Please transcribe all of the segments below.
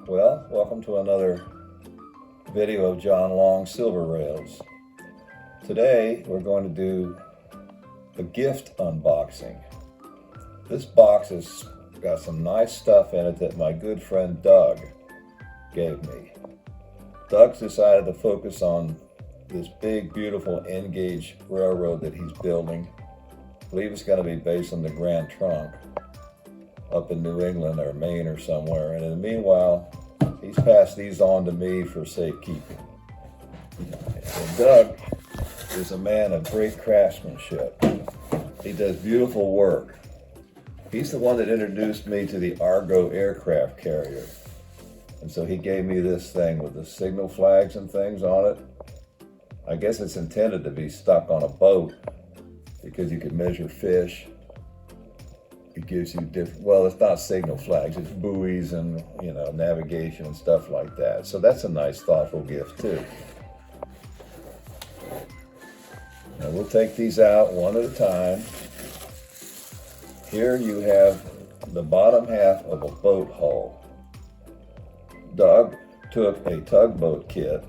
Well, welcome to another video of John Long's Silver Rails. Today we're going to do a gift unboxing. This box has got some nice stuff in it that my good friend Doug gave me. Doug's decided to focus on this big, beautiful N-gauge railroad that he's building. I believe it's going to be based on the Grand Trunk up in New England or Maine or somewhere. And in the meanwhile, he's passed these on to me for safekeeping. And Doug is a man of great craftsmanship. He does beautiful work. He's the one that introduced me to the Argo aircraft carrier. And so he gave me this thing with the signal flags and things on it. I guess it's intended to be stuck on a boat because you can measure fish. It gives you different, well, it's not signal flags, it's buoys and, navigation and stuff like that. So that's a nice, thoughtful gift too. Now we'll take these out one at a time. Here you have the bottom half of a boat hull. Doug took a tugboat kit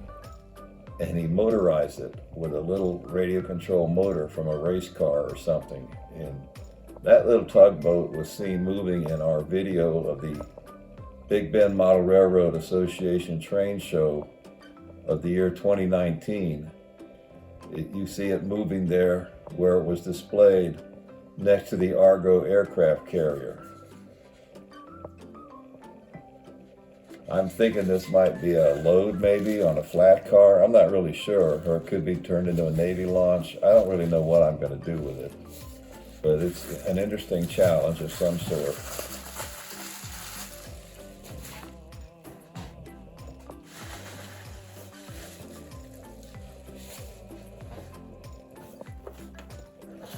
and he motorized it with a little radio control motor from a race car or something. And that little tugboat was seen moving in our video of the Big Bend Model Railroad Association train show of the year 2019. You see it moving there where it was displayed next to the Argo aircraft carrier. I'm thinking this might be a load maybe on a flat car. I'm not really sure, or it could be turned into a Navy launch. I don't really know what I'm going to do with it. But it's an interesting challenge of some sort.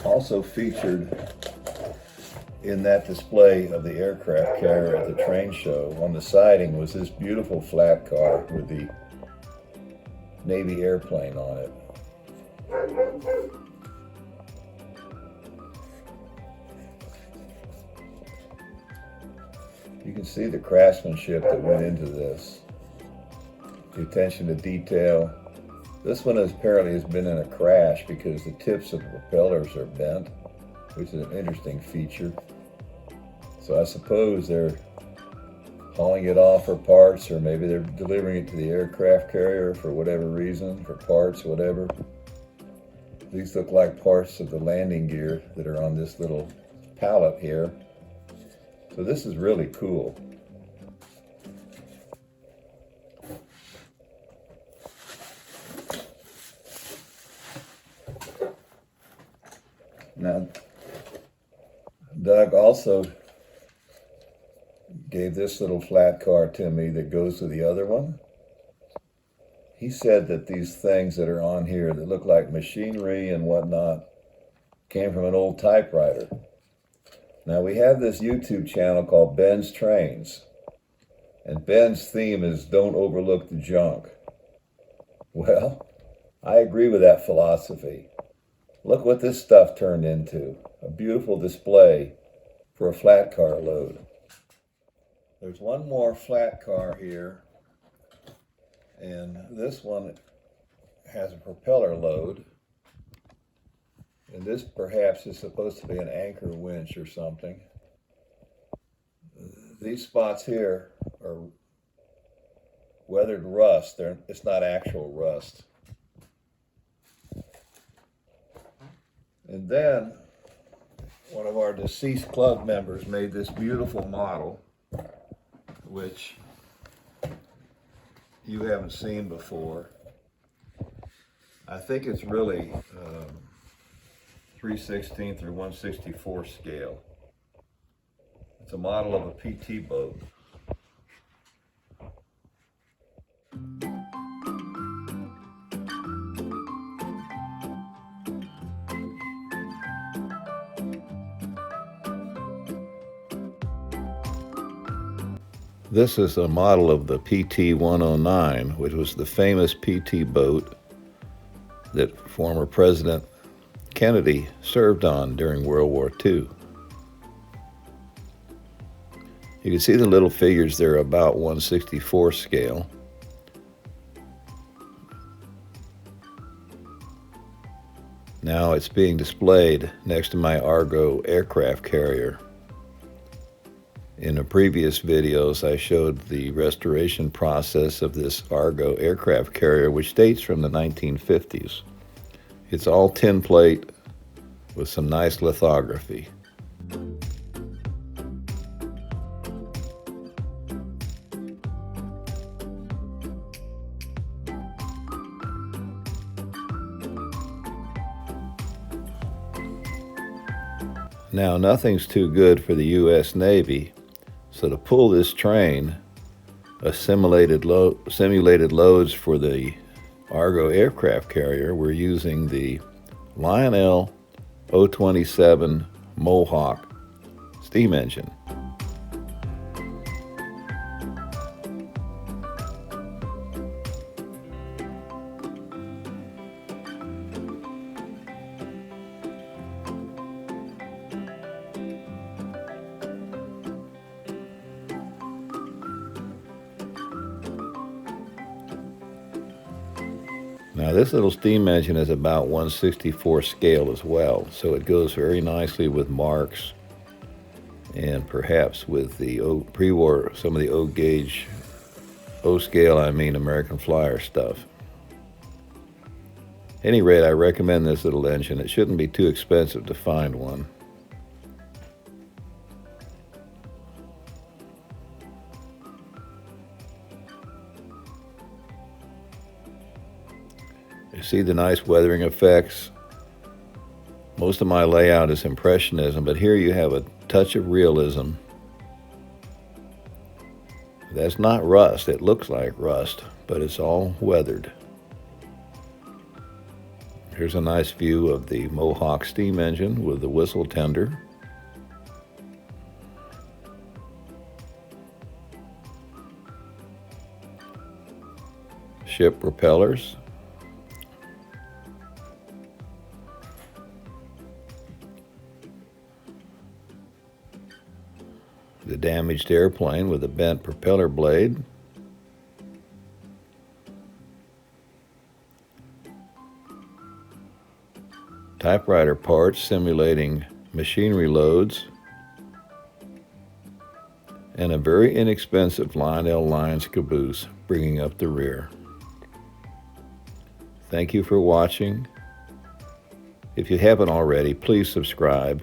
Also featured in that display of the aircraft carrier at the train show on the siding was this beautiful flat car with the Navy airplane on it. You can see the craftsmanship that went into this. The attention to detail. This one apparently has been in a crash because the tips of the propellers are bent, which is an interesting feature. So I suppose they're hauling it off for parts, or maybe they're delivering it to the aircraft carrier for whatever reason, for parts, whatever. These look like parts of the landing gear that are on this little pallet here. So this is really cool. Now, Doug also gave this little flat car to me that goes to the other one. He said that these things that are on here that look like machinery and whatnot came from an old typewriter. Now we have this YouTube channel called Ben's Trains, and Ben's theme is don't overlook the junk. Well, I agree with that philosophy. Look what this stuff turned into, a beautiful display for a flat car load. There's one more flat car here, and this one has a propeller load. And this perhaps is supposed to be an anchor winch or something. These spots here are weathered rust. It's not actual rust. And then one of our deceased club members made this beautiful model, which you haven't seen before. I think it's really 3/16 through 1/64 scale. It's a model of a PT boat. This is a model of the PT 109, which was the famous PT boat that former President Kennedy served on during World War II. You can see the little figures, they're about 1/64 scale. Now it's being displayed next to my Argo aircraft carrier. In the previous videos, I showed the restoration process of this Argo aircraft carrier, which dates from the 1950s. It's all tin plate with some nice lithography. Now, nothing's too good for the U.S. Navy, so to pull this train, simulated loads for the Argo aircraft carrier, we're using the Lionel 027 Mohawk Steam Engine. Now this little steam engine is about 1/64 scale as well, so it goes very nicely with marks and perhaps with the pre-war, some of the O-gauge, O-scale, American Flyer stuff. At any rate, I recommend this little engine. It shouldn't be too expensive to find one. You see the nice weathering effects. Most of my layout is Impressionism, but here you have a touch of realism. That's not rust. It looks like rust, but it's all weathered. Here's a nice view of the Mohawk Steam Engine with the whistle tender. Ship propellers. The damaged airplane with a bent propeller blade. Typewriter parts simulating machinery loads. And a very inexpensive Lionel Lions caboose bringing up the rear. Thank you for watching. If you haven't already, please subscribe.